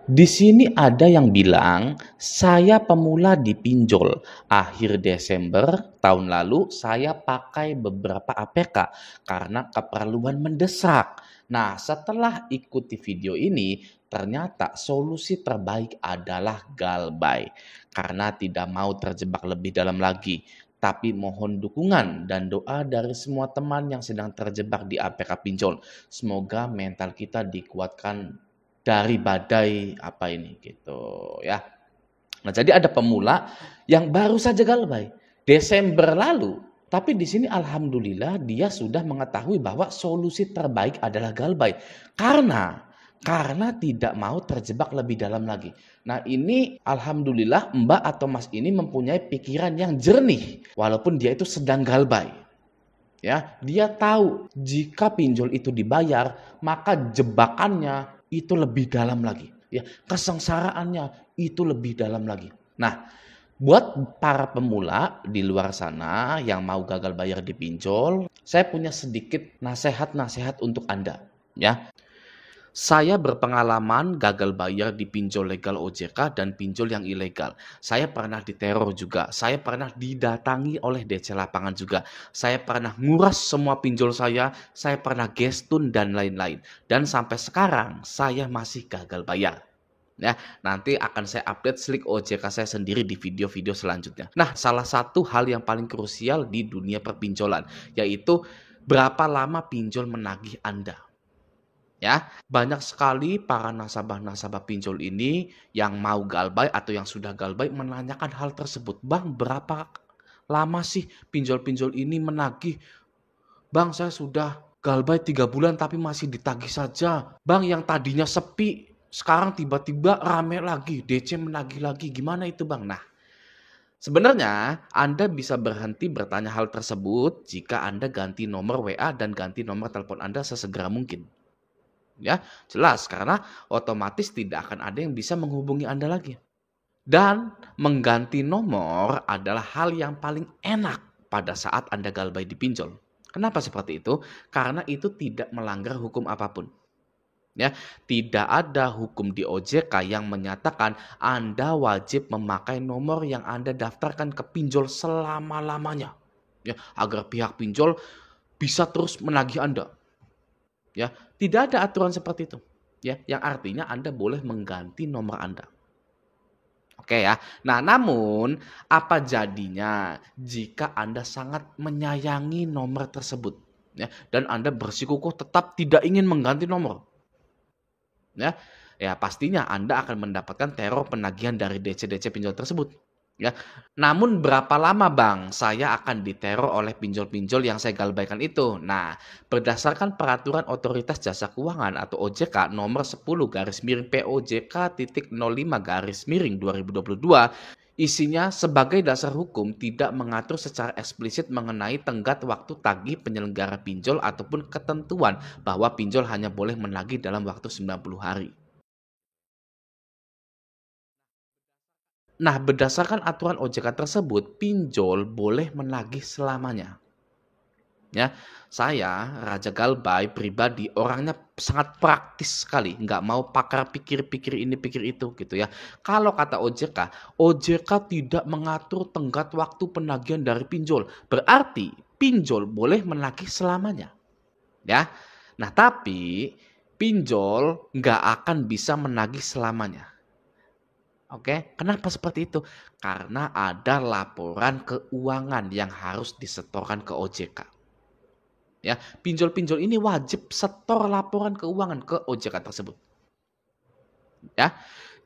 Di sini ada yang bilang, saya pemula di pinjol. Akhir Desember tahun lalu saya pakai beberapa APK karena keperluan mendesak. Nah, setelah ikuti video ini, ternyata solusi terbaik adalah galbay. Karena tidak mau terjebak lebih dalam lagi. Tapi mohon dukungan dan doa dari semua teman yang sedang terjebak di APK pinjol. Semoga mental kita dikuatkan dari badai apa ini gitu ya. Nah, jadi ada pemula yang baru saja galbay Desember lalu, tapi di sini alhamdulillah dia sudah mengetahui bahwa solusi terbaik adalah galbay karena tidak mau terjebak lebih dalam lagi. Nah, ini alhamdulillah Mbak atau Mas ini mempunyai pikiran yang jernih walaupun dia itu sedang galbay. Ya, dia tahu jika pinjol itu dibayar, maka jebakannya itu lebih dalam lagi. Ya, kesengsaraannya itu lebih dalam lagi. Nah, buat para pemula di luar sana yang mau gagal bayar di pinjol, saya punya sedikit nasihat-nasihat untuk Anda. Ya, saya berpengalaman gagal bayar di pinjol legal OJK dan pinjol yang ilegal. Saya pernah diteror juga. Saya pernah didatangi oleh DC lapangan juga. Saya pernah nguras semua pinjol saya pernah gestun dan lain-lain. Dan sampai sekarang saya masih gagal bayar. Ya, nanti akan saya update slik OJK saya sendiri di video-video selanjutnya. Nah, salah satu hal yang paling krusial di dunia perpinjolan yaitu berapa lama pinjol menagih Anda. Ya, banyak sekali para nasabah-nasabah pinjol ini yang mau galbay atau yang sudah galbay menanyakan hal tersebut. Bang, berapa lama sih pinjol-pinjol ini menagih? Bang, saya sudah galbay 3 bulan tapi masih ditagih saja. Bang, yang tadinya sepi, sekarang tiba-tiba rame lagi, DC menagih lagi. Gimana itu, Bang? Nah, sebenarnya Anda bisa berhenti bertanya hal tersebut jika Anda ganti nomor WA dan ganti nomor telepon Anda sesegera mungkin. Ya, jelas karena otomatis tidak akan ada yang bisa menghubungi Anda lagi. Dan mengganti nomor adalah hal yang paling enak pada saat Anda galbay di pinjol. Kenapa seperti itu? Karena itu tidak melanggar hukum apapun. Ya, tidak ada hukum di OJK yang menyatakan Anda wajib memakai nomor yang Anda daftarkan ke pinjol selama-lamanya. Ya, agar pihak pinjol bisa terus menagih Anda. Ya, tidak ada aturan seperti itu. Ya, yang artinya Anda boleh mengganti nomor Anda. Oke ya. Nah, namun apa jadinya jika Anda sangat menyayangi nomor tersebut ya dan Anda bersikukuh tetap tidak ingin mengganti nomor? Ya. Ya, pastinya Anda akan mendapatkan teror penagihan dari DC-DC pinjol tersebut. Ya. Namun berapa lama Bang saya akan diteror oleh pinjol-pinjol yang saya galbaikan itu? Nah, berdasarkan peraturan Otoritas Jasa Keuangan atau OJK nomor 10/POJK.05/2022, isinya sebagai dasar hukum tidak mengatur secara eksplisit mengenai tenggat waktu tagih penyelenggara pinjol ataupun ketentuan bahwa pinjol hanya boleh menagih dalam waktu 90 hari. Nah, berdasarkan aturan OJK tersebut, pinjol boleh menagih selamanya. Ya, saya Raja Galbay pribadi orangnya sangat praktis sekali, nggak mau pakar pikir-pikir ini pikir itu gitu ya. Kalau kata OJK tidak mengatur tenggat waktu penagihan dari pinjol, berarti pinjol boleh menagih selamanya. Ya, nah tapi pinjol nggak akan bisa menagih selamanya. Oke, kenapa seperti itu? Karena ada laporan keuangan yang harus disetorkan ke OJK. Ya, pinjol-pinjol ini wajib setor laporan keuangan ke OJK tersebut. Ya,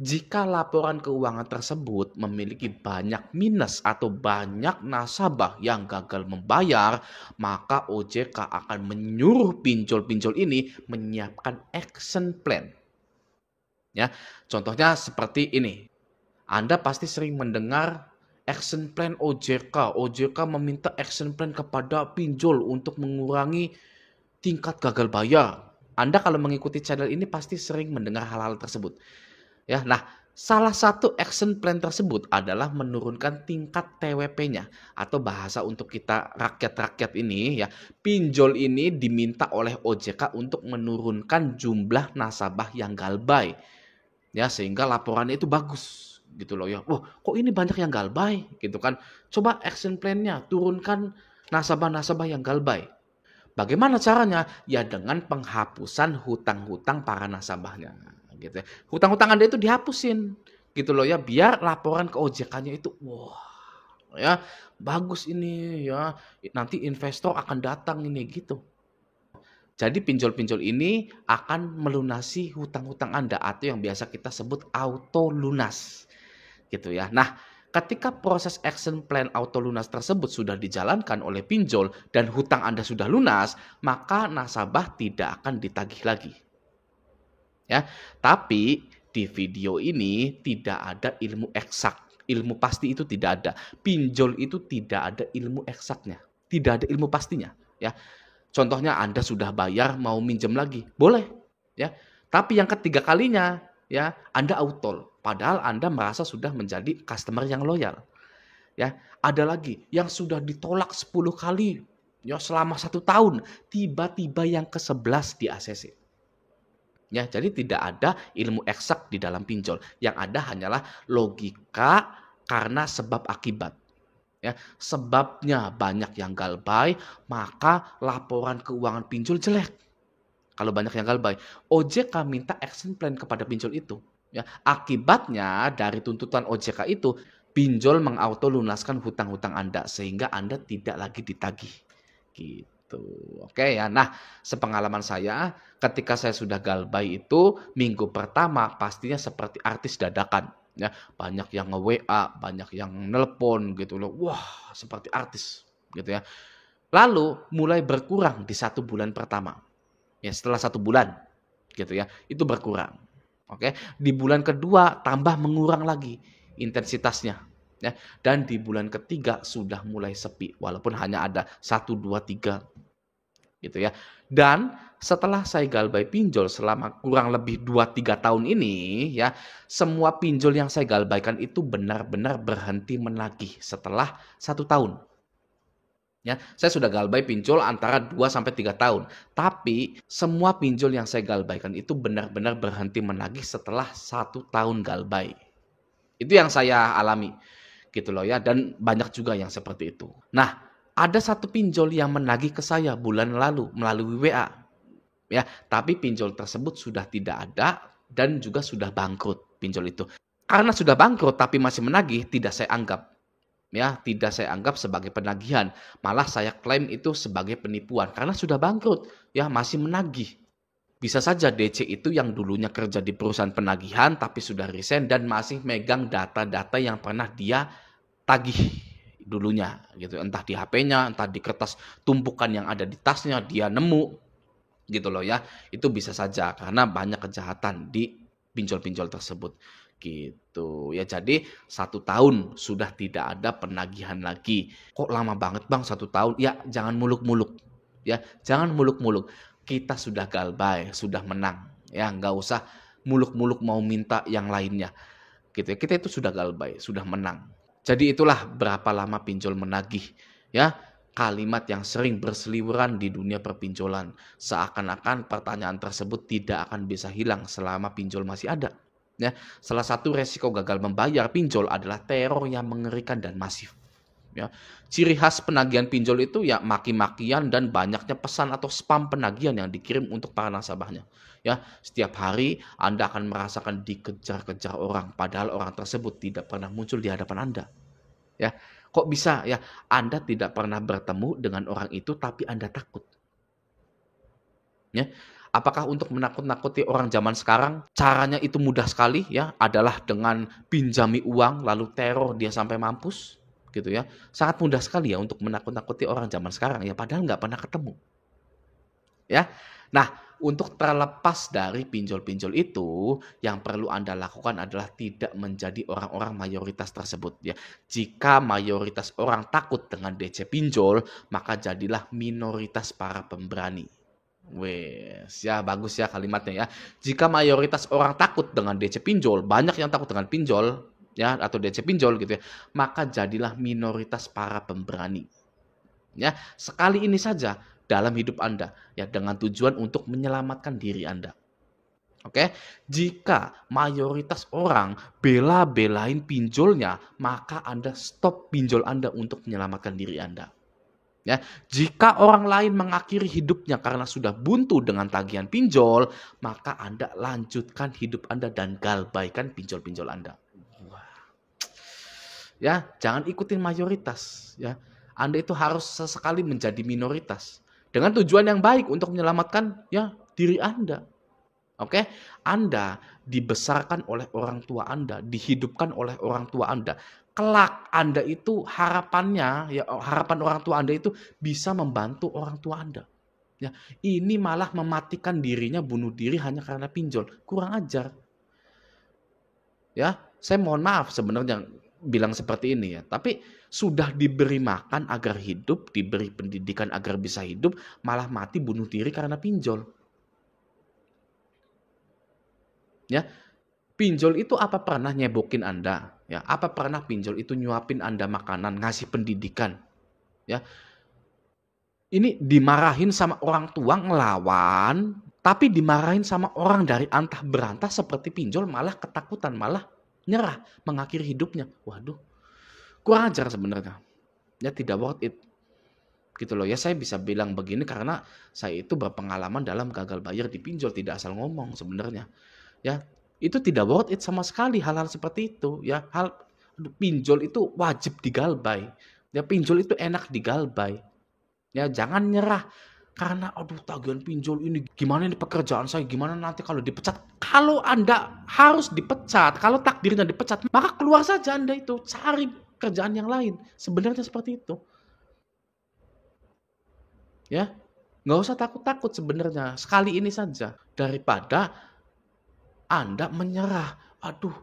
jika laporan keuangan tersebut memiliki banyak minus atau banyak nasabah yang gagal membayar, maka OJK akan menyuruh pinjol-pinjol ini menyiapkan action plan. Ya, contohnya seperti ini. Anda pasti sering mendengar action plan OJK. OJK meminta action plan kepada pinjol untuk mengurangi tingkat gagal bayar. Anda kalau mengikuti channel ini pasti sering mendengar hal-hal tersebut. Ya, nah, salah satu action plan tersebut adalah menurunkan tingkat TWP-nya atau bahasa untuk kita rakyat-rakyat ini ya. Pinjol ini diminta oleh OJK untuk menurunkan jumlah nasabah yang galbay. ya sehingga laporannya itu bagus gitu loh ya. Wah, kok ini banyak yang galbay gitu kan. Coba action plan-nya turunkan nasabah-nasabah yang galbay. Bagaimana caranya? Ya dengan penghapusan hutang-hutang para nasabahnya gitu ya. Hutang-hutang Anda itu dihapusin gitu loh ya biar laporan ke OJK-nya itu wah ya bagus ini ya. Nanti investor akan datang ini gitu. Jadi pinjol-pinjol ini akan melunasi hutang-hutang Anda atau yang biasa kita sebut auto lunas gitu ya. Nah, ketika proses action plan auto lunas tersebut sudah dijalankan oleh pinjol dan hutang Anda sudah lunas, maka nasabah tidak akan ditagih lagi. Ya. Tapi di video ini tidak ada ilmu eksak. Ilmu pasti itu tidak ada. Pinjol itu tidak ada ilmu eksaknya. Tidak ada ilmu pastinya, ya. Contohnya Anda sudah bayar mau minjem lagi, boleh ya. Tapi yang ketiga kalinya ya Anda outol, padahal Anda merasa sudah menjadi customer yang loyal. Ya, ada lagi yang sudah ditolak 10 kali ya selama 1 tahun, tiba-tiba yang ke-11 di ACC. Ya, jadi tidak ada ilmu eksak di dalam pinjol. Yang ada hanyalah logika karena sebab akibat. Ya, sebabnya banyak yang galbay, maka laporan keuangan pinjol jelek. Kalau banyak yang galbay, OJK minta action plan kepada pinjol itu. Ya, akibatnya dari tuntutan OJK itu, pinjol mengauto lunaskan hutang-hutang Anda sehingga Anda tidak lagi ditagih. Gitu. Oke ya. Nah, sepengalaman saya, ketika saya sudah galbay itu minggu pertama pastinya seperti artis dadakan. Ya, banyak yang nge-WA, banyak yang nelpon gitu loh. Wah, seperti artis gitu ya. Lalu mulai berkurang di 1 bulan pertama. Ya, setelah 1 bulan gitu ya, itu berkurang. Oke, di bulan kedua tambah mengurang lagi intensitasnya. Ya, dan di bulan ketiga sudah mulai sepi, walaupun hanya ada 1, 2, 3 gitu ya. Dan setelah saya galbay pinjol selama kurang lebih 2-3 tahun ini ya, semua pinjol yang saya galbaikan itu benar-benar berhenti menagih setelah 1 tahun. Ya, saya sudah galbay pinjol antara 2-3 tahun. Tapi semua pinjol yang saya galbaikan itu benar-benar berhenti menagih setelah 1 tahun galbay. Itu yang saya alami gitu loh ya, dan banyak juga yang seperti itu. Nah, ada satu pinjol yang menagih ke saya bulan lalu melalui WA. Ya, tapi pinjol tersebut sudah tidak ada dan juga sudah bangkrut pinjol itu. Karena sudah bangkrut tapi masih menagih, tidak saya anggap. Ya, tidak saya anggap sebagai penagihan. Malah saya klaim itu sebagai penipuan karena sudah bangkrut, ya masih menagih. Bisa saja DC itu yang dulunya kerja di perusahaan penagihan tapi sudah resign dan masih megang data-data yang pernah dia tagih dulunya gitu. Entah di HP-nya, entah di kertas tumpukan yang ada di tasnya dia nemu gitu loh ya. Itu bisa saja karena banyak kejahatan di pinjol-pinjol tersebut gitu ya. Jadi 1 tahun sudah tidak ada penagihan lagi. Kok lama banget bang 1 tahun? Ya jangan muluk-muluk ya, jangan muluk-muluk. Kita sudah galbay, sudah menang ya, nggak usah muluk-muluk mau minta yang lainnya gitu ya. Kita itu sudah galbay, sudah menang. Jadi itulah berapa lama pinjol menagih ya. Kalimat yang sering berseliweran di dunia perpinjolan. Seakan-akan pertanyaan tersebut tidak akan bisa hilang selama pinjol masih ada. Ya, salah satu resiko gagal membayar pinjol adalah teror yang mengerikan dan masif. Ya, ciri khas penagihan pinjol itu ya maki-makian dan banyaknya pesan atau spam penagihan yang dikirim untuk para nasabahnya. Ya, setiap hari Anda akan merasakan dikejar-kejar orang, padahal orang tersebut tidak pernah muncul di hadapan Anda. Ya, kok bisa ya Anda tidak pernah bertemu dengan orang itu tapi Anda takut? Ya, apakah untuk menakut-nakuti orang zaman sekarang caranya itu mudah sekali ya, adalah dengan pinjami uang lalu teror dia sampai mampus gitu ya. Sangat mudah sekali ya untuk menakut-nakuti orang zaman sekarang ya, padahal nggak pernah ketemu. Ya. Nah, untuk terlepas dari pinjol-pinjol itu, yang perlu Anda lakukan adalah tidak menjadi orang-orang mayoritas tersebut ya. Jika mayoritas orang takut dengan DC pinjol, maka jadilah minoritas para pemberani. Wes, ya bagus ya kalimatnya ya. Jika mayoritas orang takut dengan DC pinjol, banyak yang takut dengan pinjol ya atau DC pinjol gitu ya, maka jadilah minoritas para pemberani. Ya, sekali ini saja dalam hidup Anda ya dengan tujuan untuk menyelamatkan diri Anda. Oke, jika mayoritas orang bela-belain pinjolnya, maka Anda stop pinjol Anda untuk menyelamatkan diri Anda. Ya, jika orang lain mengakhiri hidupnya karena sudah buntu dengan tagihan pinjol, maka Anda lanjutkan hidup Anda dan galbaikan pinjol-pinjol Anda. Ya, jangan ikutin mayoritas, ya. Anda itu harus sesekali menjadi minoritas dengan tujuan yang baik untuk menyelamatkan ya diri Anda. Oke, Anda dibesarkan oleh orang tua Anda, dihidupkan oleh orang tua Anda. Kelak Anda itu harapannya, ya harapan orang tua Anda itu bisa membantu orang tua Anda. Ya, ini malah mematikan dirinya, bunuh diri hanya karena pinjol. Kurang ajar. Ya, saya mohon maaf sebenarnya bilang seperti ini ya. Tapi sudah diberi makan agar hidup, diberi pendidikan agar bisa hidup, malah mati bunuh diri karena pinjol. Ya, pinjol itu apa pernah nyebokin Anda? Ya, apa pernah pinjol itu nyuapin Anda makanan, ngasih pendidikan? Ya, ini dimarahin sama orang tua ngelawan, tapi dimarahin sama orang dari antah berantah seperti pinjol malah ketakutan, malah nyerah, mengakhiri hidupnya. Waduh, kurang ajar sebenarnya. Ya tidak worth it. Gitu loh. Ya saya bisa bilang begini karena saya itu berpengalaman dalam gagal bayar di pinjol, tidak asal ngomong sebenarnya. Ya, itu tidak worth it sama sekali hal-hal seperti itu ya. Pinjol itu wajib digalbay. Ya pinjol itu enak digalbay. Ya jangan nyerah karena aduh tagihan pinjol ini gimana nih pekerjaan saya, gimana nanti kalau dipecat. Kalau Anda harus dipecat, kalau takdirnya dipecat, maka keluar saja Anda itu, cari kerjaan yang lain. Sebenarnya seperti itu. Ya, nggak usah takut-takut sebenarnya. Sekali ini saja daripada Anda menyerah. Aduh,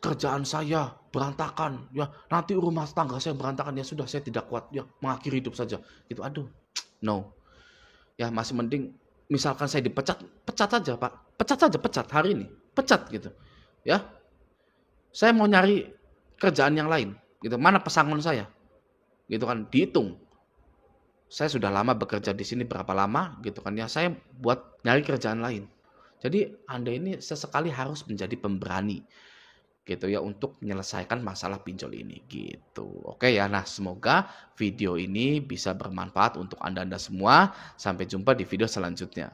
kerjaan saya berantakan, ya nanti rumah tangga saya berantakan, ya sudah saya tidak kuat, ya mengakhiri hidup saja. Gitu, aduh, no. Ya masih mending misalkan saya dipecat, pecat saja Pak, pecat saja, pecat hari ini, pecat gitu. Ya, saya mau nyari kerjaan yang lain, gitu. Mana pesangon saya, gitu kan? Dihitung. Saya sudah lama bekerja di sini berapa lama, gitu kan ya? Saya buat nyari kerjaan lain. Jadi Anda ini sesekali harus menjadi pemberani gitu ya untuk menyelesaikan masalah pinjol ini gitu. Oke ya, nah semoga video ini bisa bermanfaat untuk Anda-Anda semua. Sampai jumpa di video selanjutnya.